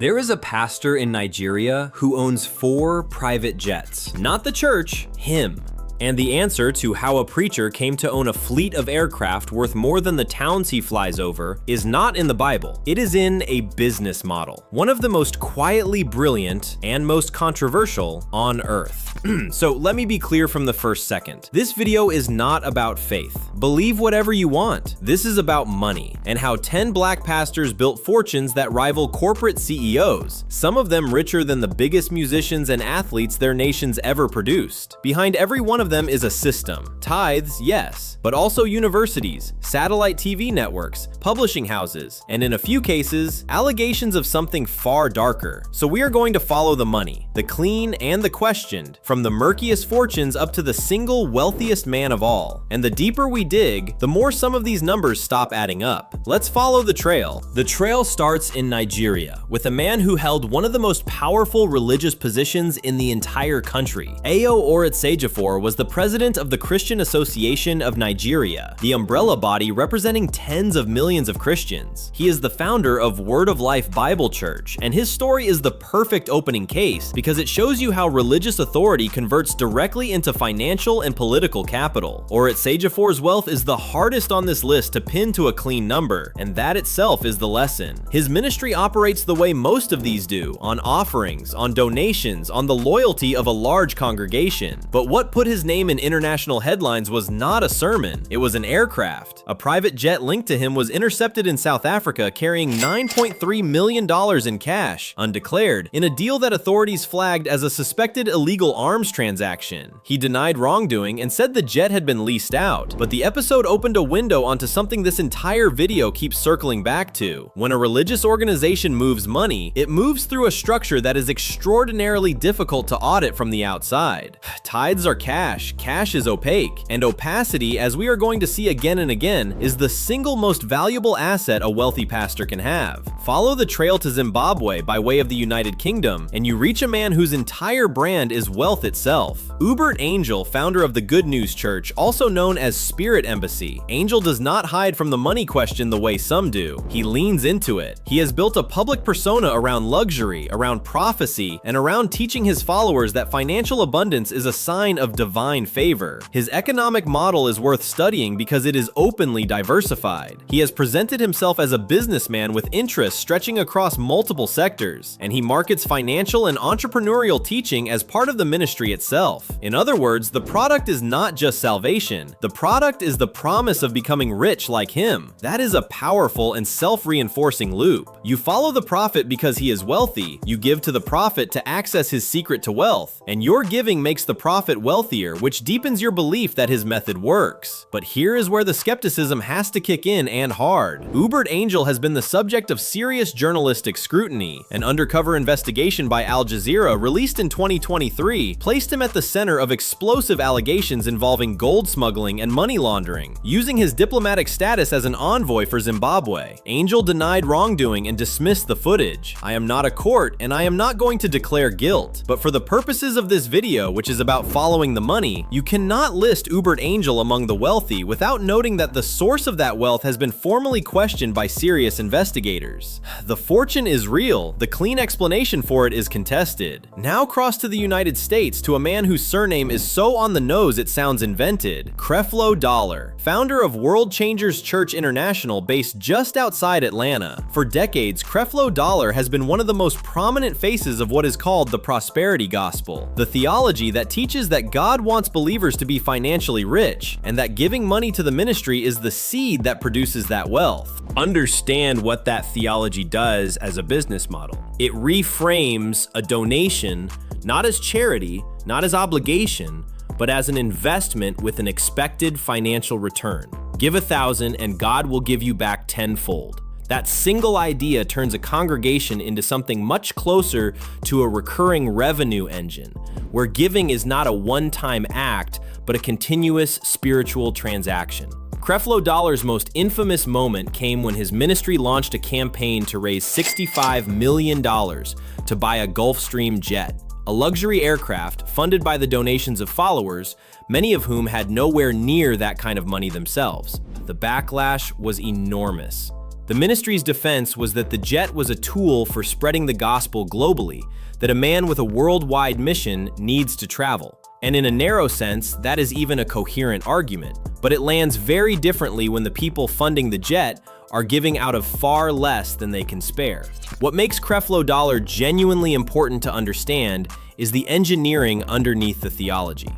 There is a pastor in Nigeria who owns 4 private jets. Not the church, him. And the answer to how a preacher came to own a fleet of aircraft worth more than the towns he flies over is not in the Bible. It is in a business model. One of the most quietly brilliant and most controversial on earth. So let me be clear from the first second. This video is not about faith. Believe whatever you want. This is about money and how 10 black pastors built fortunes that rival corporate CEOs, some of them richer than the biggest musicians and athletes their nations ever produced. Behind every one of them is a system. Tithes, yes, but also universities, satellite TV networks, publishing houses, and in a few cases, allegations of something far darker. So we are going to follow the money, the clean and the questioned, from the murkiest fortunes up to the single wealthiest man of all. And the deeper we dig, the more some of these numbers stop adding up. Let's follow the trail. The trail starts in Nigeria, with a man who held one of the most powerful religious positions in the entire country. Ayo Oritsejafor was the president of the Christian Association of Nigeria, the umbrella body representing tens of millions of Christians. He is the founder of Word of Life Bible Church, and his story is the perfect opening case because it shows you how religious authority converts directly into financial and political capital. Oritsejafor's wealth is the hardest on this list to pin to a clean number, and that itself is the lesson. His ministry operates the way most of these do, on offerings, on donations, on the loyalty of a large congregation. But what put his name in international headlines was not a sermon, it was an aircraft. A private jet linked to him was intercepted in South Africa carrying $9.3 million in cash, undeclared, in a deal that authorities flagged as a suspected illegal arms transaction. He denied wrongdoing and said the jet had been leased out, but the episode opened a window onto something this entire video keeps circling back to. When a religious organization moves money, it moves through a structure that is extraordinarily difficult to audit from the outside. Tithes are cash is opaque, and opacity, as we are going to see again and again, is the single most valuable asset a wealthy pastor can have. Follow the trail to Zimbabwe by way of the United Kingdom, and you reach a man whose entire brand is wealth itself. Hubert Angel, founder of the Good News Church, also known as Spirit Embassy. Angel does not hide from the money question the way some do. He leans into it. He has built a public persona around luxury, around prophecy, and around teaching his followers that financial abundance is a sign of divine favor. His economic model is worth studying because it is openly diversified. He has presented himself as a businessman with interests stretching across multiple sectors, and he markets financial and entrepreneurial teaching as part of the ministry itself. In other words, the product is not just salvation. The product is the promise of becoming rich like him. That is a powerful and self-reinforcing loop. You follow the prophet because he is wealthy, you give to the prophet to access his secret to wealth, and your giving makes the prophet wealthier, which deepens your belief that his method works. But here is where the skepticism has to kick in, and hard. Hubert Angel has been the subject of serious journalistic scrutiny. An undercover investigation by Al Jazeera released in 2023 placed him at the center of explosive allegations involving gold smuggling and money laundering. Using his diplomatic status as an envoy for Zimbabwe, Angel denied wrongdoing and dismissed the footage. I am not a court, and I am not going to declare guilt, but for the purposes of this video, which is about following the money, you cannot list Hubert Angel among the wealthy without noting that the source of that wealth has been formally questioned by serious investigators. The fortune is real, the clean explanation for it is contested. Now cross to the United States to a man whose surname is so on the nose it sounds invented, Creflo Dollar, founder of World Changers Church International based just outside Atlanta. For decades, Creflo Dollar has been one of the most prominent faces of what is called the prosperity gospel, the theology that teaches that God wants believers to be financially rich, and that giving money to the ministry is the seed that produces that wealth. Understand what that theology does as a business model. It reframes a donation not as charity, not as obligation, but as an investment with an expected financial return. Give 1,000 and God will give you back tenfold. That single idea turns a congregation into something much closer to a recurring revenue engine, where giving is not a one-time act, but a continuous spiritual transaction. Creflo Dollar's most infamous moment came when his ministry launched a campaign to raise $65 million to buy a Gulfstream jet, a luxury aircraft funded by the donations of followers, many of whom had nowhere near that kind of money themselves. The backlash was enormous. The ministry's defense was that the jet was a tool for spreading the gospel globally, that a man with a worldwide mission needs to travel. And in a narrow sense, that is even a coherent argument. But it lands very differently when the people funding the jet are giving out of far less than they can spare. What makes Creflo Dollar genuinely important to understand is the engineering underneath the theology.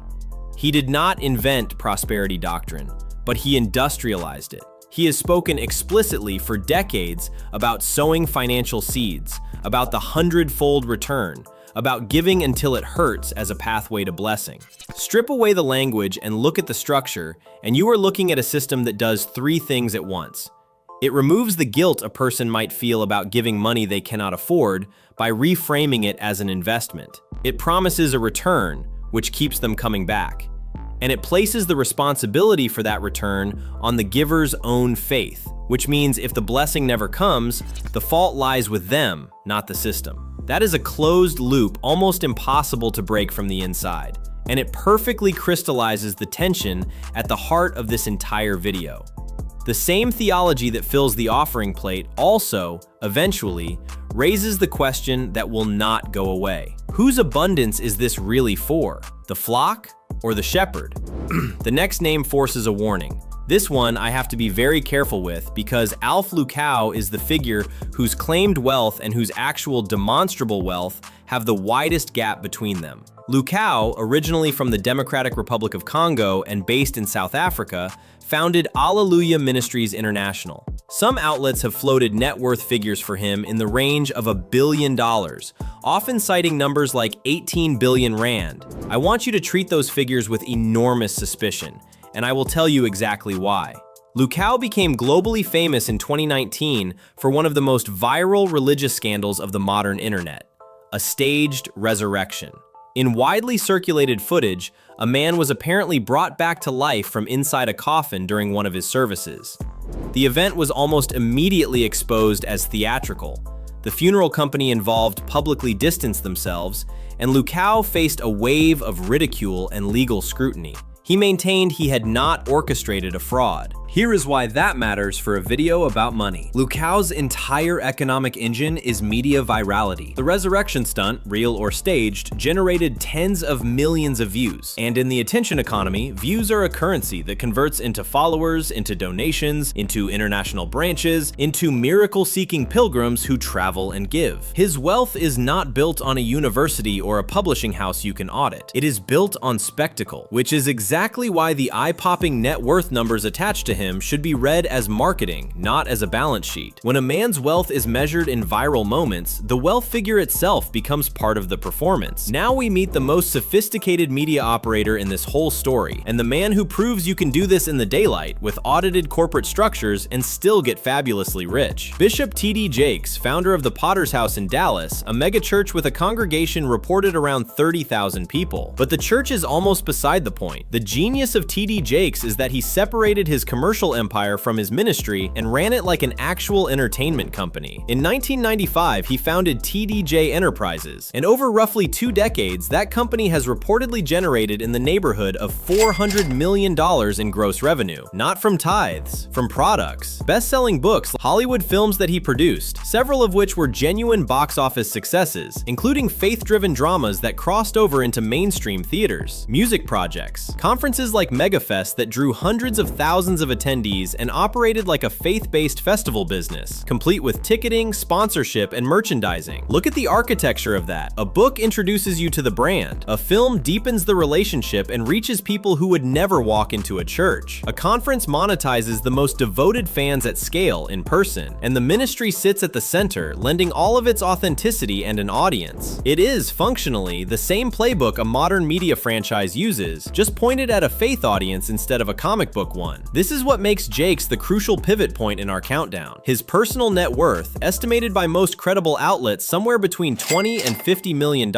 He did not invent prosperity doctrine, but he industrialized it. He has spoken explicitly for decades about sowing financial seeds, about the 100-fold return, about giving until it hurts as a pathway to blessing. Strip away the language and look at the structure, and you are looking at a system that does three things at once. It removes the guilt a person might feel about giving money they cannot afford by reframing it as an investment. It promises a return, which keeps them coming back. And it places the responsibility for that return on the giver's own faith, which means if the blessing never comes, the fault lies with them, not the system. That is a closed loop almost impossible to break from the inside, and it perfectly crystallizes the tension at the heart of this entire video. The same theology that fills the offering plate also, eventually, raises the question that will not go away. Whose abundance is this really for? The flock or the shepherd? The next name forces a warning. This one I have to be very careful with because Alf Lukau is the figure whose claimed wealth and whose actual demonstrable wealth have the widest gap between them. Lukau, originally from the Democratic Republic of Congo and based in South Africa, founded Alleluia Ministries International. Some outlets have floated net worth figures for him in the range of $1 billion, often citing numbers like 18 billion rand. I want you to treat those figures with enormous suspicion, and I will tell you exactly why. Lukau became globally famous in 2019 for one of the most viral religious scandals of the modern internet, a staged resurrection. In widely circulated footage, a man was apparently brought back to life from inside a coffin during one of his services. The event was almost immediately exposed as theatrical. The funeral company involved publicly distanced themselves, and Lukau faced a wave of ridicule and legal scrutiny. He maintained he had not orchestrated a fraud. Here is why that matters for a video about money. Lukau's entire economic engine is media virality. The resurrection stunt, real or staged, generated tens of millions of views. And in the attention economy, views are a currency that converts into followers, into donations, into international branches, into miracle-seeking pilgrims who travel and give. His wealth is not built on a university or a publishing house you can audit. It is built on spectacle, which is exactly why the eye-popping net worth numbers attached to him should be read as marketing, not as a balance sheet. When a man's wealth is measured in viral moments, the wealth figure itself becomes part of the performance. Now we meet the most sophisticated media operator in this whole story, and the man who proves you can do this in the daylight with audited corporate structures and still get fabulously rich. Bishop T.D. Jakes, founder of the Potter's House in Dallas, a megachurch with a congregation reported around 30,000 people. But the church is almost beside the point. The genius of T.D. Jakes is that he separated his commercial empire from his ministry and ran it like an actual entertainment company. In 1995, he founded TDJ Enterprises, and over roughly 2 decades, that company has reportedly generated in the neighborhood of $400 million in gross revenue. Not from tithes, from products, best-selling books, Hollywood films that he produced, several of which were genuine box office successes, including faith-driven dramas that crossed over into mainstream theaters, music projects, conferences like MegaFest that drew hundreds of thousands of attendees and operated like a faith-based festival business, complete with ticketing, sponsorship, and merchandising. Look at the architecture of that. A book introduces you to the brand. A film deepens the relationship and reaches people who would never walk into a church. A conference monetizes the most devoted fans at scale in person, and the ministry sits at the center, lending all of its authenticity and an audience. It is, functionally, the same playbook a modern media franchise uses, just pointed at a faith audience instead of a comic book one. This is what makes Jakes the crucial pivot point in our countdown. His personal net worth, estimated by most credible outlets somewhere between $20 and $50 million,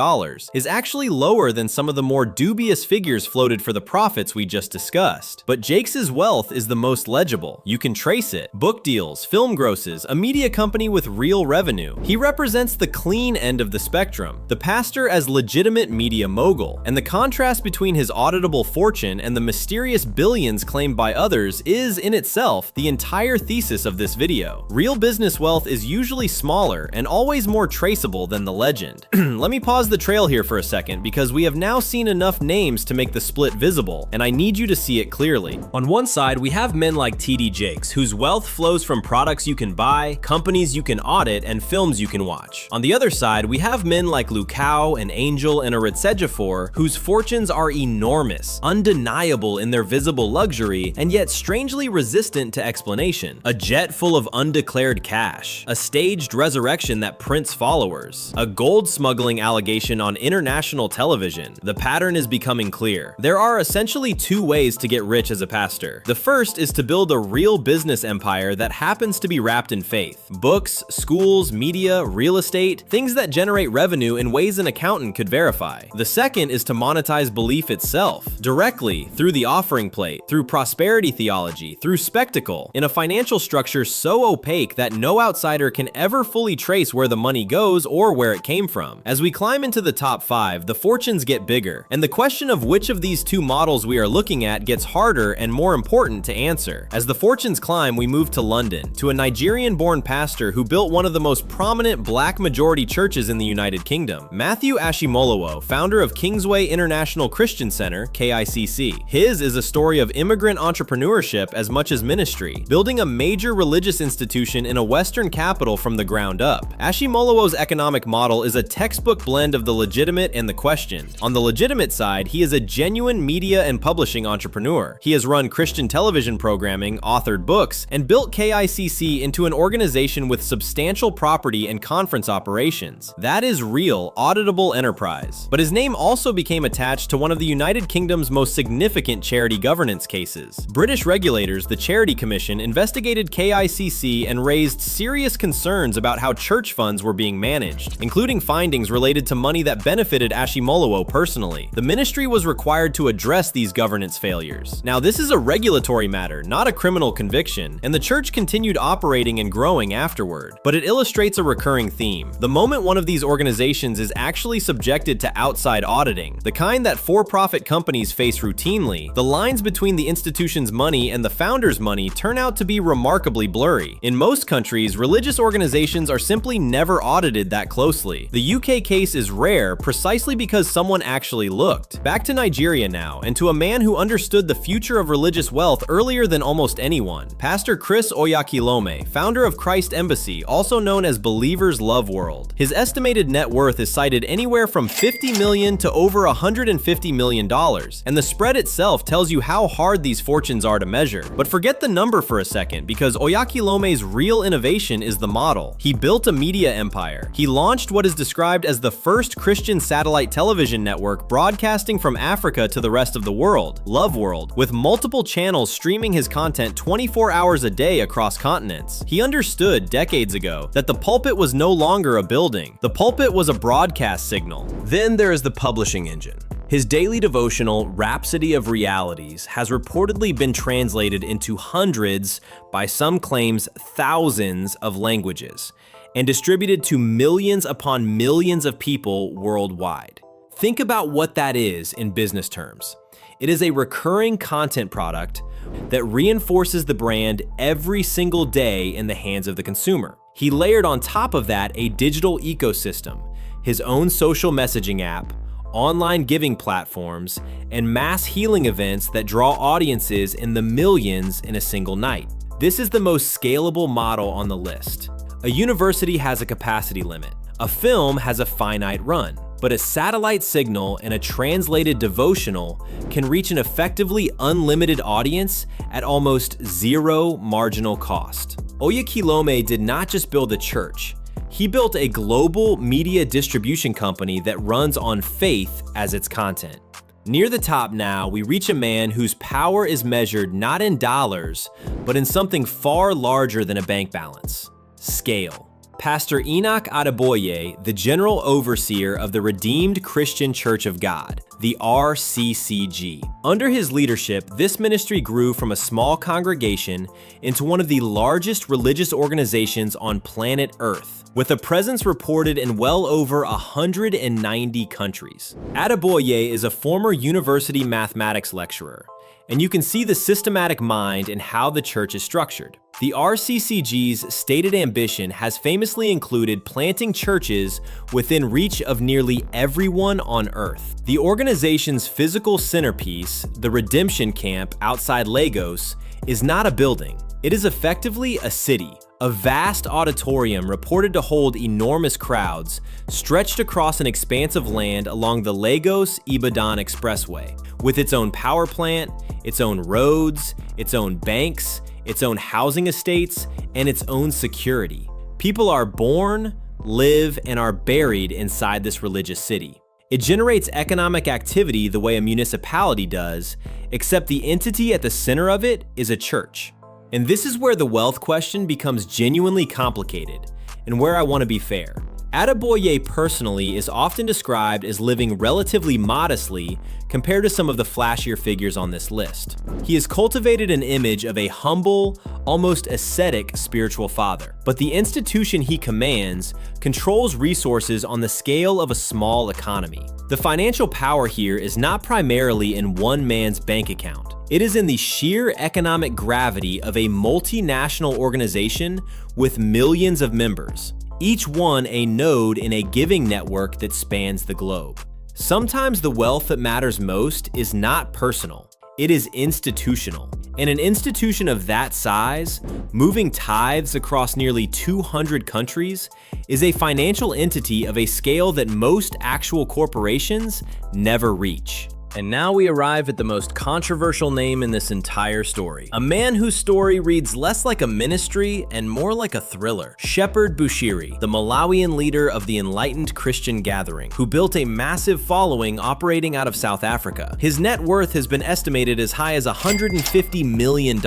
is actually lower than some of the more dubious figures floated for the profits we just discussed. But Jakes' wealth is the most legible. You can trace it. Book deals, film grosses, a media company with real revenue. He represents the clean end of the spectrum, the pastor as legitimate media mogul. And the contrast between his auditable fortune and the mysterious billions claimed by others is is, in itself, the entire thesis of this video. Real business wealth is usually smaller and always more traceable than the legend. Let me pause the trail here for a second because we have now seen enough names to make the split visible, and I need you to see it clearly. On one side, we have men like T.D. Jakes, whose wealth flows from products you can buy, companies you can audit, and films you can watch. On the other side, we have men like Lukau, an Angel, and a Ritsejafor, whose fortunes are enormous, undeniable in their visible luxury, and yet strangely resistant to explanation. A jet full of undeclared cash, a staged resurrection that prints followers, a gold smuggling allegation on international television. The pattern is becoming clear. There are essentially two ways to get rich as a pastor. The first is to build a real business empire that happens to be wrapped in faith. Books, schools, media, real estate, things that generate revenue in ways an accountant could verify. The second is to monetize belief itself, directly, through the offering plate, through prosperity theology, through spectacle, in a financial structure so opaque that no outsider can ever fully trace where the money goes or where it came from. As we climb into the top 5, the fortunes get bigger, and the question of which of these two models we are looking at gets harder and more important to answer. As the fortunes climb, we move to London, to a Nigerian-born pastor who built one of the most prominent black majority churches in the United Kingdom. Matthew Ashimolowo, founder of Kingsway International Christian Center, KICC. His is a story of immigrant entrepreneurship as much as ministry, building a major religious institution in a Western capital from the ground up. Ashimolowo's economic model is a textbook blend of the legitimate and the questioned. On the legitimate side, he is a genuine media and publishing entrepreneur. He has run Christian television programming, authored books, and built KICC into an organization with substantial property and conference operations. That is real, auditable enterprise. But his name also became attached to one of the United Kingdom's most significant charity governance cases. British regulators, the Charity Commission, investigated KICC and raised serious concerns about how church funds were being managed, including findings related to money that benefited Ashimolowo personally. The ministry was required to address these governance failures. Now, this is a regulatory matter, not a criminal conviction, and the church continued operating and growing afterward. But it illustrates a recurring theme. The moment one of these organizations is actually subjected to outside auditing, the kind that for-profit companies face routinely, the lines between the institution's money and the founder's money turn out to be remarkably blurry. In most countries, religious organizations are simply never audited that closely. The UK case is rare precisely because someone actually looked. Back to Nigeria now, and to a man who understood the future of religious wealth earlier than almost anyone, Pastor Chris Oyakilome, founder of Christ Embassy, also known as Believers Love World. His estimated net worth is cited anywhere from $50 million to over $150 million, and the spread itself tells you how hard these fortunes are to measure. But forget the number for a second, because Oyakilome's real innovation is the model. He built a media empire. He launched what is described as the first Christian satellite television network broadcasting from Africa to the rest of the world, Love World, with multiple channels streaming his content 24 hours a day across continents. He understood decades ago that the pulpit was no longer a building. The pulpit was a broadcast signal. Then there is the publishing engine. His daily devotional, Rhapsody of Realities, has reportedly been translated into hundreds, by some claims thousands, of languages, and distributed to millions upon millions of people worldwide. Think about what that is in business terms. It is a recurring content product that reinforces the brand every single day in the hands of the consumer. He layered on top of that a digital ecosystem, his own social messaging app, online giving platforms, and mass healing events that draw audiences in the millions in a single night. This is the most scalable model on the list. A university has a capacity limit. A film has a finite run. But a satellite signal and a translated devotional can reach an effectively unlimited audience at almost zero marginal cost. Oyakilome did not just build a church. He built a global media distribution company that runs on faith as its content. Near the top now, we reach a man whose power is measured not in dollars, but in something far larger than a bank balance: scale. Pastor Enoch Adeboye, the General Overseer of the Redeemed Christian Church of God, the RCCG. Under his leadership, this ministry grew from a small congregation into one of the largest religious organizations on planet Earth, with a presence reported in well over 190 countries. Adeboye is a former university mathematics lecturer, And you can see the systematic mind in how the church is structured. The RCCG's stated ambition has famously included planting churches within reach of nearly everyone on earth. The organization's physical centerpiece, the Redemption Camp outside Lagos, is not a building. It is effectively a city, a vast auditorium reported to hold enormous crowds, stretched across an expanse of land along the Lagos-Ibadan Expressway, with its own power plant, its own roads, its own banks, its own housing estates, and its own security. People are born, live, and are buried inside this religious city. It generates economic activity the way a municipality does, except the entity at the center of it is a church. And this is where the wealth question becomes genuinely complicated, and where I want to be fair. Adeboye personally is often described as living relatively modestly compared to some of the flashier figures on this list. He has cultivated an image of a humble, almost ascetic spiritual father, but the institution he commands controls resources on the scale of a small economy. The financial power here is not primarily in one man's bank account. It is in the sheer economic gravity of a multinational organization with millions of members, each one a node in a giving network that spans the globe. Sometimes the wealth that matters most is not personal, it is institutional. And an institution of that size, moving tithes across nearly 200 countries, is a financial entity of a scale that most actual corporations never reach. And now we arrive at the most controversial name in this entire story. A man whose story reads less like a ministry and more like a thriller. Shepherd Bushiri, the Malawian leader of the Enlightened Christian Gathering, who built a massive following operating out of South Africa. His net worth has been estimated as high as $150 million,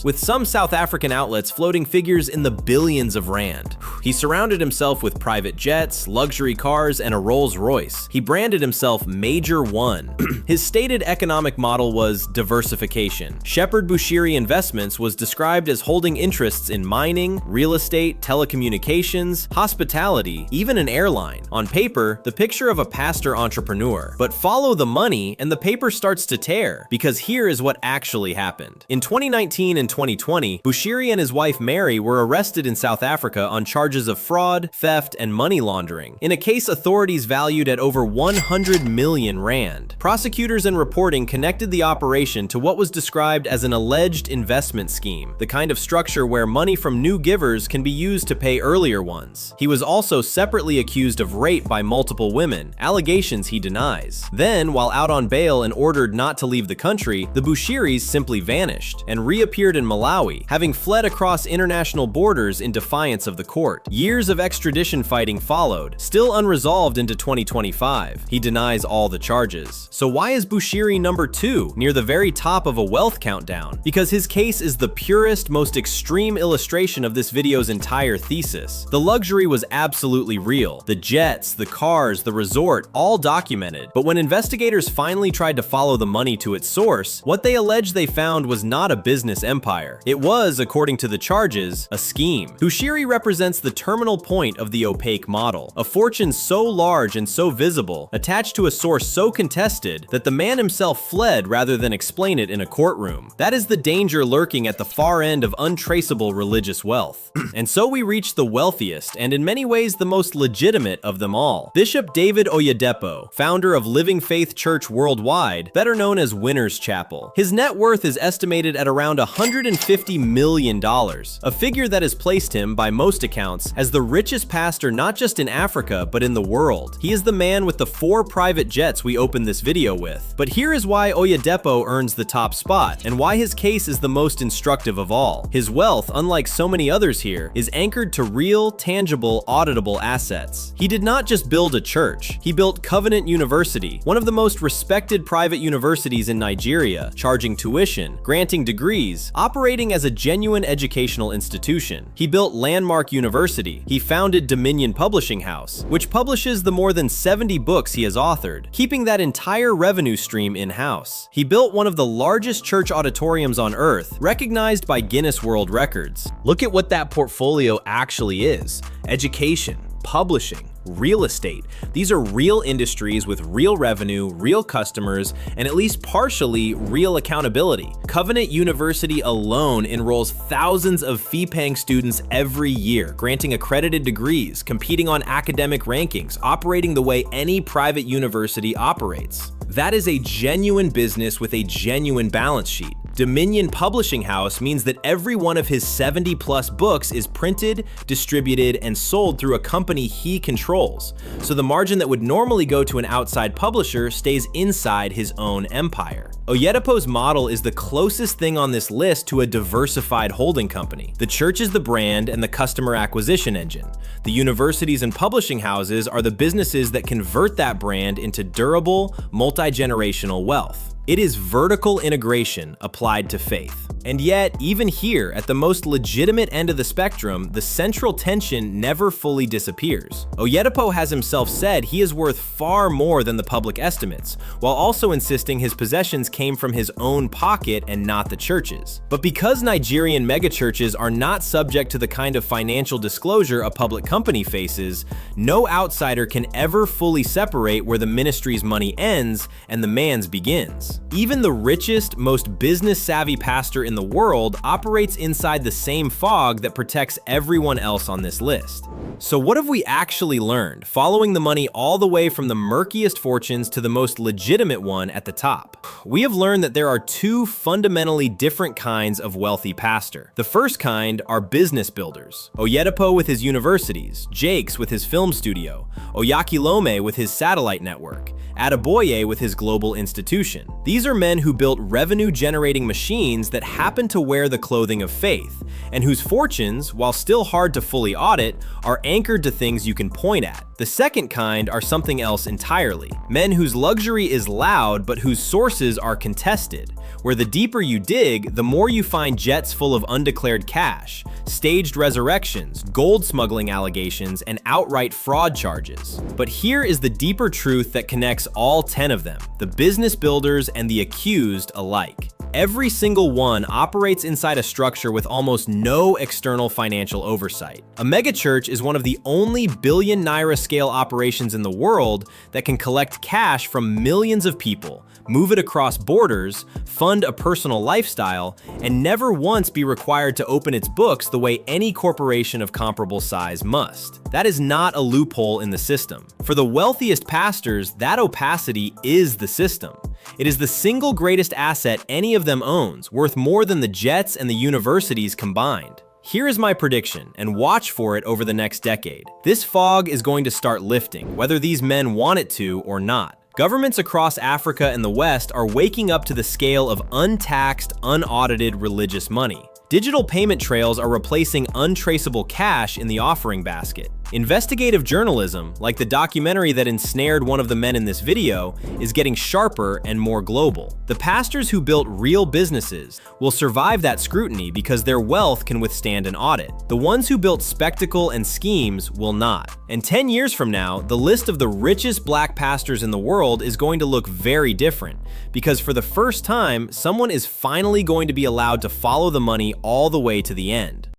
with some South African outlets floating figures in the billions of rand. He surrounded himself with private jets, luxury cars, and a Rolls-Royce. He branded himself Major One. His stated economic model was diversification. Shepherd Bushiri Investments was described as holding interests in mining, real estate, telecommunications, hospitality, even an airline. On paper, the picture of a pastor entrepreneur. But follow the money and the paper starts to tear, because here is what actually happened. In 2019 and 2020, Bushiri and his wife Mary were arrested in South Africa on charges of fraud, theft, and money laundering, in a case authorities valued at over 100 million rand. Prosecutors and reporting connected the operation to what was described as an alleged investment scheme, the kind of structure where money from new givers can be used to pay earlier ones. He was also separately accused of rape by multiple women, allegations he denies. Then, while out on bail and ordered not to leave the country, the Bushiris simply vanished and reappeared in Malawi, having fled across international borders in defiance of the court. Years of extradition fighting followed, still unresolved into 2025. He denies all the charges. So why is Bushiri number 2, near the very top of a wealth countdown? Because his case is the purest, most extreme illustration of this video's entire thesis. The luxury was absolutely real. The jets, the cars, the resort, all documented. But when investigators finally tried to follow the money to its source, what they alleged they found was not a business empire. It was, according to the charges, a scheme. Bushiri represents the terminal point of the opaque model. A fortune so large and so visible, attached to a source so contested, that the man himself fled rather than explain it in a courtroom. That is the danger lurking at the far end of untraceable religious wealth. And so we reach the wealthiest, and in many ways the most legitimate of them all. Bishop David Oyedepo, founder of Living Faith Church Worldwide, better known as Winners Chapel. His net worth is estimated at around $150 million, a figure that has placed him, by most accounts, as the richest pastor not just in Africa, but in the world. He is the man with the 4 private jets we opened this video with. But here is why Oyedepo earns the top spot, and why his case is the most instructive of all. His wealth, unlike so many others here, is anchored to real, tangible, auditable assets. He did not just build a church, he built Covenant University, one of the most respected private universities in Nigeria, charging tuition, granting degrees, operating as a genuine educational institution. He built Landmark University. He founded Dominion Publishing House, which publishes the more than 70 books he has authored, keeping that entire revenue stream in-house. He built one of the largest church auditoriums on earth, recognized by Guinness World Records. Look at what that portfolio actually is: education, publishing, real estate. These are real industries with real revenue, real customers, and at least partially real accountability. Covenant University alone enrolls thousands of fee-paying students every year, granting accredited degrees, competing on academic rankings, operating the way any private university operates. That is a genuine business with a genuine balance sheet. Dominion Publishing House means that every one of his 70-plus books is printed, distributed, and sold through a company he controls. So the margin that would normally go to an outside publisher stays inside his own empire. Oyedepo's model is the closest thing on this list to a diversified holding company. The church is the brand and the customer acquisition engine. The universities and publishing houses are the businesses that convert that brand into durable, multi-generational wealth. It is vertical integration applied to faith. And yet, even here, at the most legitimate end of the spectrum, the central tension never fully disappears. Oyedepo has himself said he is worth far more than the public estimates, while also insisting his possessions came from his own pocket and not the church's. But because Nigerian megachurches are not subject to the kind of financial disclosure a public company faces, no outsider can ever fully separate where the ministry's money ends and the man's begins. Even the richest, most business-savvy pastor in the world operates inside the same fog that protects everyone else on this list. So what have we actually learned, following the money all the way from the murkiest fortunes to the most legitimate one at the top? We have learned that there are two fundamentally different kinds of wealthy pastor. The first kind are business builders. Oyedepo with his universities, Jakes with his film studio, Oyakilome with his satellite network, Adeboye with his global institution. These are men who built revenue-generating machines that happen to wear the clothing of faith, and whose fortunes, while still hard to fully audit, are anchored to things you can point at. The second kind are something else entirely. Men whose luxury is loud, but whose sources are contested, where the deeper you dig, the more you find jets full of undeclared cash, staged resurrections, gold smuggling allegations, and outright fraud charges. But here is the deeper truth that connects all 10 of them, the business builders and the accused alike. Every single one operates inside a structure with almost no external financial oversight. A megachurch is one of the only billion naira scale operations in the world that can collect cash from millions of people, move it across borders, fund a personal lifestyle, and never once be required to open its books the way any corporation of comparable size must. That is not a loophole in the system. For the wealthiest pastors, that opacity is the system. It is the single greatest asset any of them owns, worth more than the jets and the universities combined. Here is my prediction, and watch for it over the next decade. This fog is going to start lifting, whether these men want it to or not. Governments across Africa and the West are waking up to the scale of untaxed, unaudited religious money. Digital payment trails are replacing untraceable cash in the offering basket. Investigative journalism, like the documentary that ensnared one of the men in this video, is getting sharper and more global. The pastors who built real businesses will survive that scrutiny because their wealth can withstand an audit. The ones who built spectacle and schemes will not. And 10 years from now, the list of the richest black pastors in the world is going to look very different, because for the first time, someone is finally going to be allowed to follow the money all the way to the end.